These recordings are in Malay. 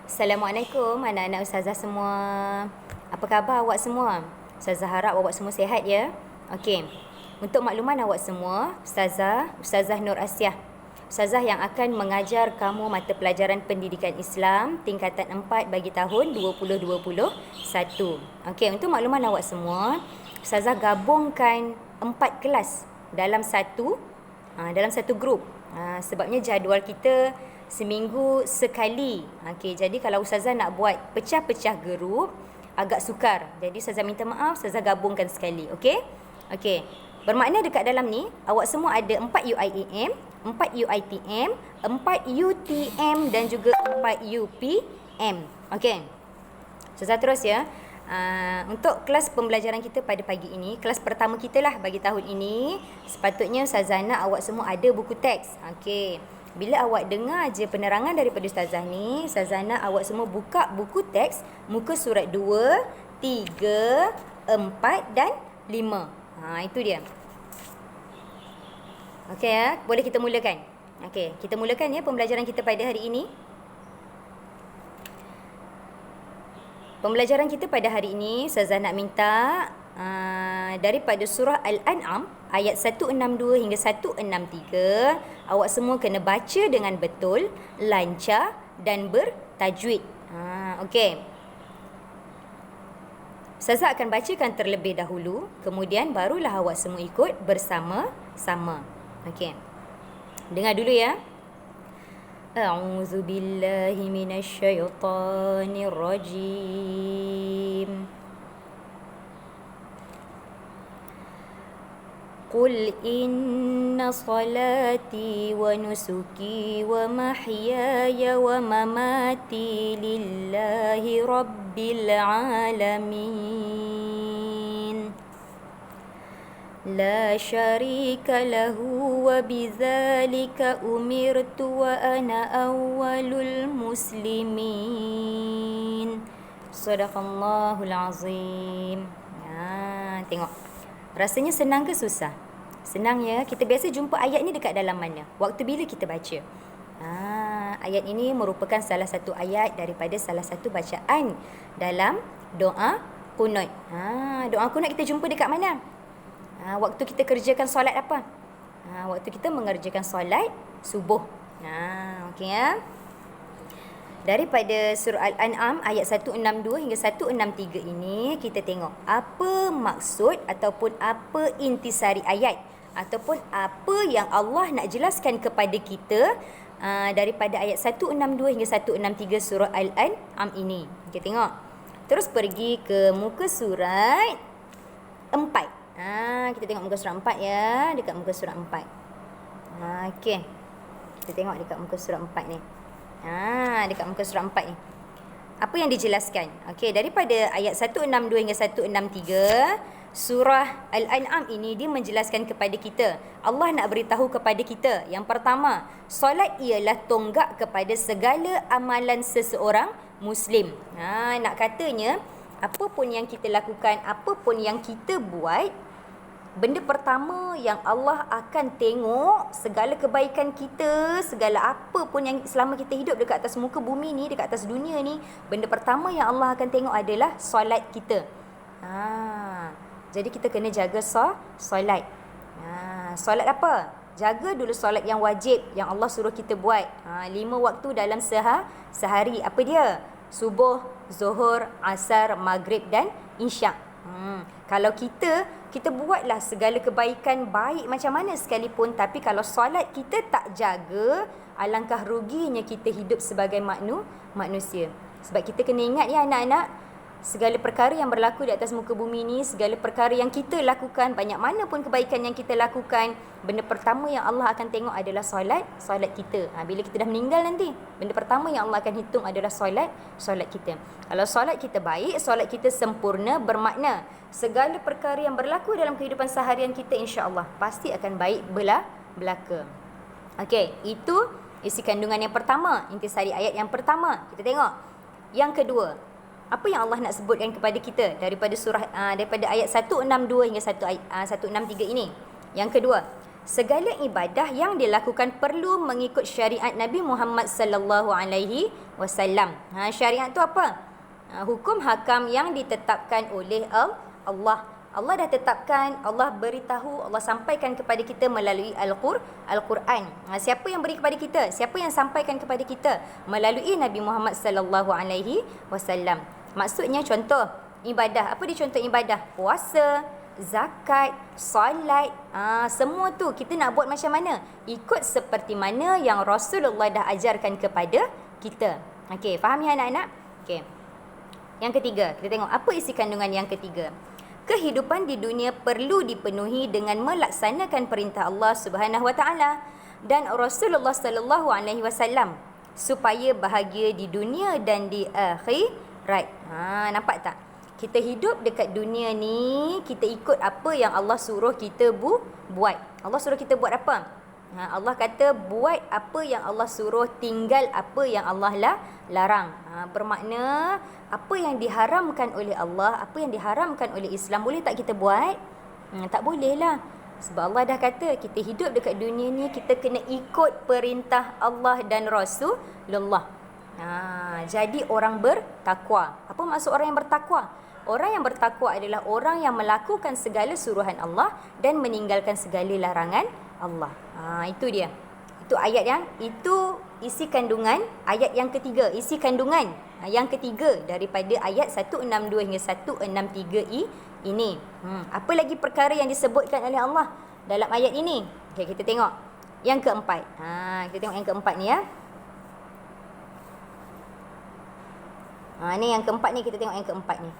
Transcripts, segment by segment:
Assalamualaikum anak-anak ustazah semua. Apa khabar awak semua? Ustazah harap awak semua sihat ya. Okey. Untuk makluman awak semua, Ustazah Nur Asyah. Ustazah yang akan mengajar kamu mata pelajaran pendidikan Islam tingkatan 4 bagi tahun 2021. Okey, untuk makluman awak semua, Ustazah gabungkan 4 kelas dalam satu grup. Sebabnya jadual kita seminggu sekali. Okey, jadi kalau ustazah nak buat pecah-pecah grup agak sukar. Jadi ustazah minta maaf, ustazah gabungkan sekali. Okey? Okey. Bermakna dekat dalam ni awak semua ada 4 UIAM, 4 UITM, 4 UTM dan juga 4 UPM. Okey. Ustazah terus ya. Untuk kelas pembelajaran kita pada pagi ini, kelas pertama kita lah bagi tahun ini, sepatutnya ustazah nak awak semua ada buku teks. Okey. Bila awak dengar je penerangan daripada ustazah ni, ustazah nak awak semua buka buku teks muka surat 2, 3, 4 dan 5. Itu dia. Okey ya, boleh kita mulakan. Okey, kita mulakan ya pembelajaran kita pada hari ini. Pembelajaran kita pada hari ini, ustazah nak minta daripada surah Al-An'am ayat 162 hingga 163, awak semua kena baca dengan betul, lancar dan bertajwid. Okey. Ustazah akan bacakan terlebih dahulu, kemudian barulah awak semua ikut bersama-sama. Okey. Dengar dulu ya. A'udzu billahi minasyaitonir rajim. Qul inna salati wa nusuki wa mahyaya wa mamati lillahi rabbil alamin. La syarika lahu wa bidzalika umirtu wa ana awwalul muslimin. Sadaqallahul azim. Tengok. Rasanya senang ke susah? Senang ya. Kita biasa jumpa ayat ni dekat dalam mana? Waktu bila kita baca? Ayat ini merupakan salah satu ayat daripada salah satu bacaan dalam doa qunut. Doa qunut kita jumpa dekat mana? Waktu kita kerjakan solat apa? Waktu kita mengerjakan solat subuh. Okey ya. Daripada surah Al-An'am ayat 162 hingga 163 ini, kita tengok apa maksud ataupun apa intisari ayat ataupun apa yang Allah nak jelaskan kepada kita daripada ayat 162 hingga 163 surah Al-An'am ini. Kita tengok. Terus pergi ke muka surat 4. Kita tengok muka surat 4 ya, dekat muka surat 4. Okey. Kita tengok dekat muka surat 4 ni. Dekat muka surat 4 ni. Apa yang dijelaskan? Okey, daripada ayat 162 hingga 163, surah Al-An'am ini dia menjelaskan kepada kita. Allah nak beritahu kepada kita. Yang pertama, solat ialah tonggak kepada segala amalan seseorang Muslim. Nak katanya, apa pun yang kita lakukan, apa pun yang kita buat, benda pertama yang Allah akan tengok segala kebaikan kita, segala apa pun yang selama kita hidup dekat atas muka bumi ni, dekat atas dunia ni, benda pertama yang Allah akan tengok adalah solat kita. Jadi kita kena jaga solat. Solat apa? Jaga dulu solat yang wajib yang Allah suruh kita buat. 5 waktu dalam sehari. Apa dia? Subuh, zuhur, asar, maghrib dan isyak. Kalau kita buatlah segala kebaikan baik macam mana sekalipun, tapi kalau solat kita tak jaga, alangkah ruginya kita hidup sebagai manusia. Sebab kita kena ingat ya anak-anak, segala perkara yang berlaku di atas muka bumi ni, segala perkara yang kita lakukan, banyak mana pun kebaikan yang kita lakukan, benda pertama yang Allah akan tengok adalah solat kita. Bila kita dah meninggal nanti, benda pertama yang Allah akan hitung adalah solat kita. Kalau solat kita baik, solat kita sempurna, bermakna segala perkara yang berlaku dalam kehidupan seharian kita, insya-Allah pasti akan baik belaka. Okey, itu isi kandungan yang pertama, intisari ayat yang pertama. Kita tengok yang kedua. Apa yang Allah nak sebutkan kepada kita daripada surah daripada ayat 162 hingga 163 ini? Yang kedua, Segala ibadah yang dilakukan perlu mengikut syariat Nabi Muhammad sallallahu alaihi wasallam. Syariat tu apa? Hukum hakam yang ditetapkan oleh Allah. Allah dah tetapkan, Allah beritahu, Allah sampaikan kepada kita melalui Al-Quran. Siapa yang beri kepada kita? Siapa yang sampaikan kepada kita? Melalui Nabi Muhammad sallallahu alaihi wasallam. Maksudnya contoh ibadah. Apa dia contoh ibadah? Puasa, zakat, solat, semua tu kita nak buat macam mana? Ikut seperti mana yang Rasulullah dah ajarkan kepada kita. Okey, faham ya anak-anak? Okey. Yang ketiga, kita tengok apa isi kandungan yang ketiga. Kehidupan di dunia perlu dipenuhi dengan melaksanakan perintah Allah Subhanahu Wa Taala dan Rasulullah sallallahu alaihi wasallam supaya bahagia di dunia dan di akhirat. Nampak tak? Kita hidup dekat dunia ni, kita ikut apa yang Allah suruh kita buat. Allah suruh kita buat apa? Allah kata buat apa yang Allah suruh, tinggal apa yang Allah larang. Bermakna apa yang diharamkan oleh Allah, apa yang diharamkan oleh Islam, boleh tak kita buat? Tak boleh lah. Sebab Allah dah kata kita hidup dekat dunia ni, kita kena ikut perintah Allah dan Rasulullah. Jadi orang bertakwa. Apa maksud orang yang bertakwa? Orang yang bertakwa adalah orang yang melakukan segala suruhan Allah dan meninggalkan segala larangan Allah. Itu dia. Itu ayat yang, itu isi kandungan ayat yang ketiga. Isi kandungan yang ketiga daripada ayat 162 hingga 163 ini. Apa lagi perkara yang disebutkan oleh Allah dalam ayat ini? Okay, kita tengok yang keempat. Kita tengok yang keempat ni ya. Ni yang keempat ni, kita tengok yang keempat ni.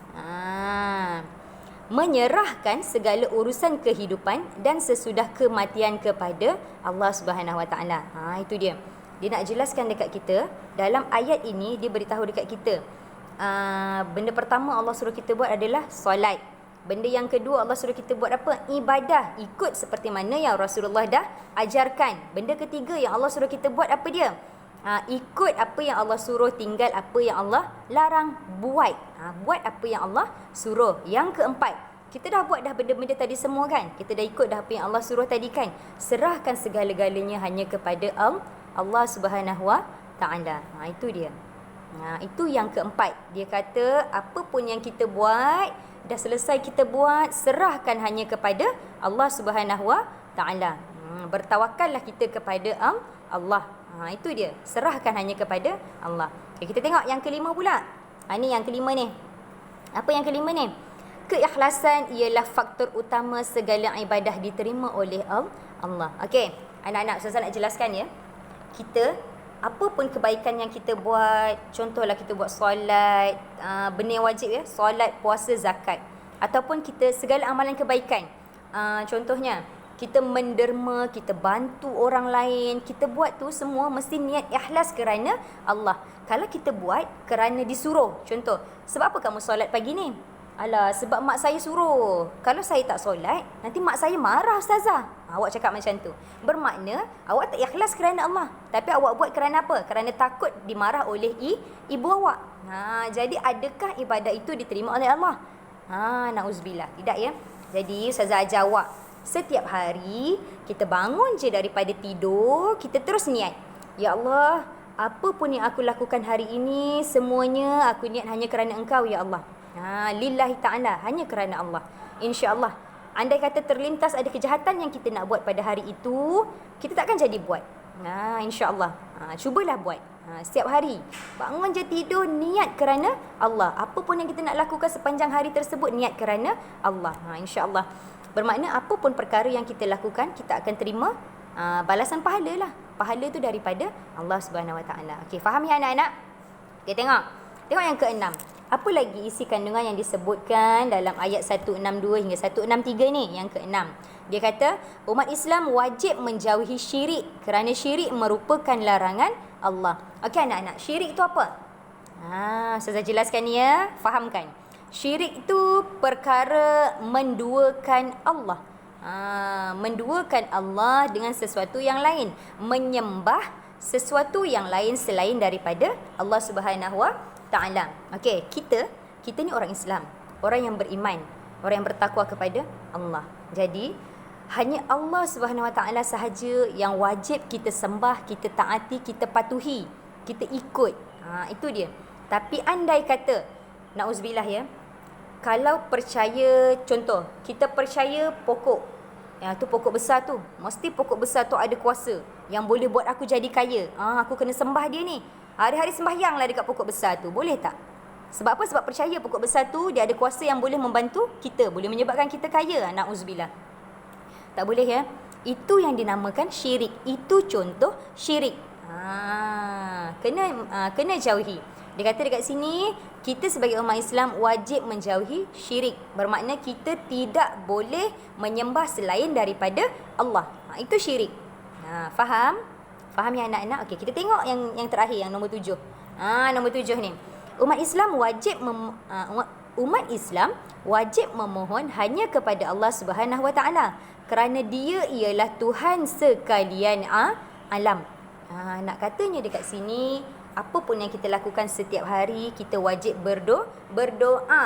Menyerahkan segala urusan kehidupan dan sesudah kematian kepada Allah Subhanahu Wa Taala. Itu dia. Dia nak jelaskan dekat kita, dalam ayat ini dia beritahu dekat kita. Benda pertama Allah suruh kita buat adalah solat. Benda yang kedua Allah suruh kita buat apa? Ibadah, ikut seperti mana yang Rasulullah dah ajarkan. Benda ketiga yang Allah suruh kita buat apa dia? Ikut apa yang Allah suruh, tinggal apa yang Allah larang, buat. Buat apa yang Allah suruh. Yang keempat, kita dah buat dah benda-benda tadi semua kan? Kita dah ikut dah apa yang Allah suruh tadi kan? Serahkan segala-galanya hanya kepada Allah Subhanahu Wa Taala. Itu dia. Itu yang keempat. Dia kata apa pun yang kita buat, dah selesai kita buat, serahkan hanya kepada Allah Subhanahu Wa Taala. Bertawakallah kita kepada Allah. Itu dia. Serahkan hanya kepada Allah. Okay, kita tengok yang kelima pula. Ni yang kelima ni. Apa yang kelima ni? Keikhlasan ialah faktor utama segala ibadah diterima oleh Allah. Okey, anak-anak, saya nak jelaskan ya. Kita, apa pun kebaikan yang kita buat, contohlah kita buat solat, benda yang wajib ya, solat, puasa, zakat. Ataupun kita segala amalan kebaikan. Contohnya, kita menderma, kita bantu orang lain, kita buat tu semua mesti niat ikhlas kerana Allah. Kalau kita buat kerana disuruh, contoh, sebab apa kamu solat pagi ni? Alah, sebab mak saya suruh. Kalau saya tak solat, nanti mak saya marah ustazah. Awak cakap macam tu. Bermakna, awak tak ikhlas kerana Allah. Tapi awak buat kerana apa? Kerana takut dimarah oleh ibu awak. Jadi adakah ibadah itu diterima oleh Allah? Na'uzubillah. Tidak ya. Jadi ustazah ajar awak, setiap hari kita bangun je daripada tidur, kita terus niat, ya Allah, apa pun yang aku lakukan hari ini, semuanya aku niat hanya kerana Engkau ya Allah. Lillahi ta'ala, hanya kerana Allah. InsyaAllah, andai kata terlintas ada kejahatan yang kita nak buat pada hari itu, kita takkan jadi buat. InsyaAllah, cubalah buat. Setiap hari bangun je tidur, niat kerana Allah. Apa pun yang kita nak lakukan sepanjang hari tersebut, niat kerana Allah. InsyaAllah, bermakna apa pun perkara yang kita lakukan, kita akan terima balasan pahala lah. Pahala tu daripada Allah Subhanahu Wa Taala. Okey, faham ya anak-anak? Okey, tengok yang keenam. Apa lagi isi kandungan yang disebutkan dalam ayat 162 hingga 163 ni? Yang keenam, dia kata umat Islam wajib menjauhi syirik kerana syirik merupakan larangan Allah. Okey anak-anak, syirik itu apa? Saya jelaskan ya, fahamkan. Syirik itu perkara menduakan Allah. Menduakan Allah dengan sesuatu yang lain, menyembah sesuatu yang lain selain daripada Allah Subhanahu Wa Taala. Okey, kita ni orang Islam, orang yang beriman, orang yang bertakwa kepada Allah. Jadi Hanya Allah Subhanahu Wa Taala sahaja yang wajib kita sembah, kita taati, kita patuhi, kita ikut. Itu dia. Tapi andai kata, na'udzubillah ya, kalau percaya, contoh, kita percaya pokok, tu pokok besar tu, mesti pokok besar tu ada kuasa yang boleh buat aku jadi kaya. Aku kena sembah dia ni. Hari-hari sembahyanglah dekat pokok besar tu. Boleh tak? Sebab apa? Sebab percaya pokok besar tu dia ada kuasa yang boleh membantu kita, boleh menyebabkan kita kaya. Na'udzubillah. Tak boleh ya. Itu yang dinamakan syirik. Itu contoh syirik. Kena jauhi. Dia kata dekat sini, kita sebagai umat Islam wajib menjauhi syirik. Bermakna kita tidak boleh menyembah selain daripada Allah. Itu syirik. Faham? Faham ya anak-anak? Okey, kita tengok yang terakhir, yang nombor 7. Nombor 7 ni. Umat Islam wajib memohon hanya kepada Allah Subhanahu Wa Taala, kerana dia ialah Tuhan sekalian alam. Nak katanya dekat sini, apa pun yang kita lakukan setiap hari, kita wajib berdoa.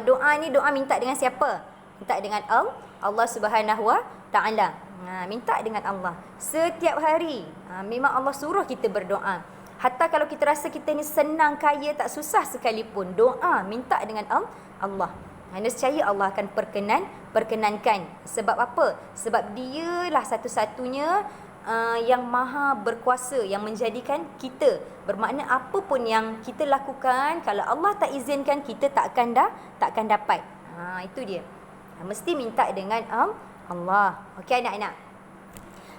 Doa ni, doa minta dengan siapa? Minta dengan Allah Subhanahu Wa Taala. Minta dengan Allah setiap hari. Memang Allah suruh kita berdoa. Hatta kalau kita rasa kita ni senang, kaya, tak susah sekalipun, doa, minta dengan Allah. Nescaya Allah akan perkenankan. Sebab apa? Sebab dialah satu-satunya yang maha berkuasa, yang menjadikan kita. Bermakna apa pun yang kita lakukan, kalau Allah tak izinkan, kita takkan dapat. Itu dia. Mesti minta dengan Allah. Okey anak-anak.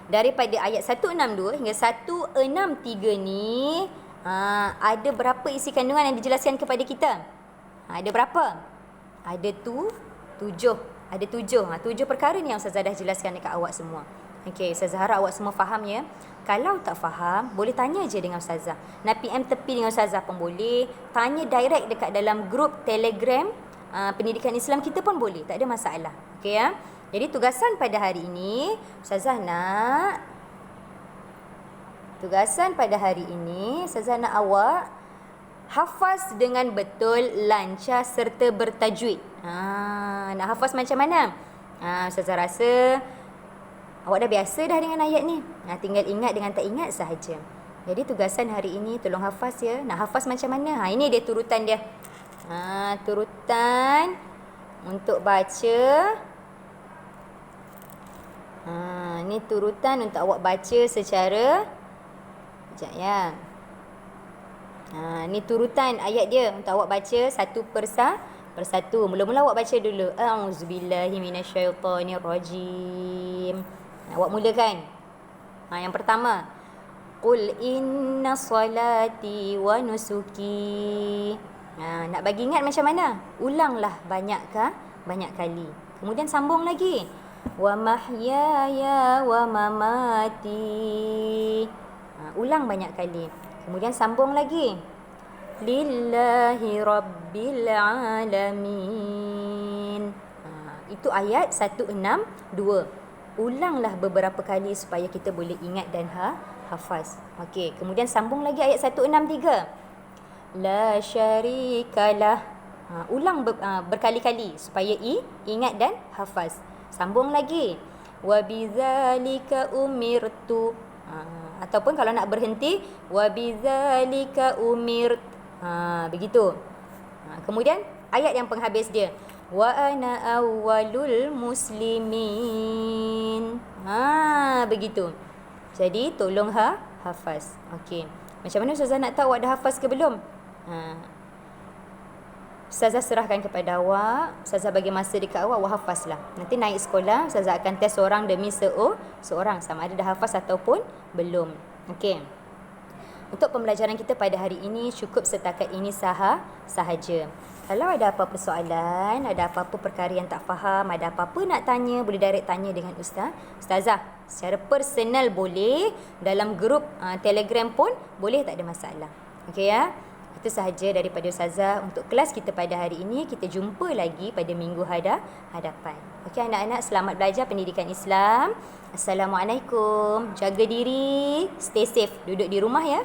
Daripada ayat 162 hingga 163 ni, ada berapa isi kandungan yang dijelaskan kepada kita? Ada berapa? Ada 7. Ada 7. 7 perkara ni yang Ustazah dah jelaskan dekat awak semua. Okey, Ustazah harap awak semua faham ya. Kalau tak faham, boleh tanya je dengan Ustazah. Nak PM tepi dengan Ustazah pun boleh. Tanya direct dekat dalam grup Telegram Pendidikan Islam kita pun boleh. Tak ada masalah. Okey ya. Jadi tugasan pada hari ini, Ustazah nak awak hafaz dengan betul, lancar serta bertajwid. Nak hafaz macam mana? Ustazah rasa awak dah biasa dah dengan ayat ni. Tinggal ingat dengan tak ingat sahaja. Jadi tugasan hari ini tolong hafaz ya. Nak hafaz macam mana? Ini dia turutan dia. Turutan untuk baca. Ni turutan untuk awak baca secara, sekejap ya. Ni turutan ayat dia untuk awak baca satu persatu. Mula-mula awak baca dulu. A'udzubillahi minasyaitonirrajim. Awak mulakan. Yang pertama, Qul inna salati wa nusuki. Nak bagi ingat macam mana? Ulanglah banyak kali. Kemudian sambung lagi. Wa mahyaya wa mamati. Ulang banyak kali. Kemudian sambung lagi. Lillahi rabbil alamin. Itu ayat 162. Ulanglah beberapa kali supaya kita boleh ingat dan hafaz. Okey, kemudian sambung lagi ayat 163. La syarikalah. Ulang berkali-kali supaya ingat dan hafaz. Sambung lagi. Wa bidzalika umirtu. Ataupun kalau nak berhenti, wa bidzalika umirt. Begitu. Kemudian ayat yang penghabis dia. Wa ana awwalul muslimin. Begitu. Jadi tolong hafaz. Okey. Macam mana Ustazah nak tahu awak dah hafaz ke belum? Ustazah serahkan kepada awak. Ustazah bagi masa dekat awak hafazlah. Nanti naik sekolah, Ustazah akan test seorang demi seorang sama ada dah hafaz ataupun belum. Okey. Untuk pembelajaran kita pada hari ini cukup setakat ini sahaja. Kalau ada apa-apa soalan, ada apa-apa perkara yang tak faham, ada apa-apa nak tanya, boleh direct tanya dengan Ustazah. Secara personal boleh, dalam grup Telegram pun boleh, tak ada masalah. Okey ya. Itu sahaja daripada Ustazah untuk kelas kita pada hari ini. Kita jumpa lagi pada minggu hadapan. Okey anak-anak, selamat belajar pendidikan Islam. Assalamualaikum. Jaga diri, stay safe, duduk di rumah ya.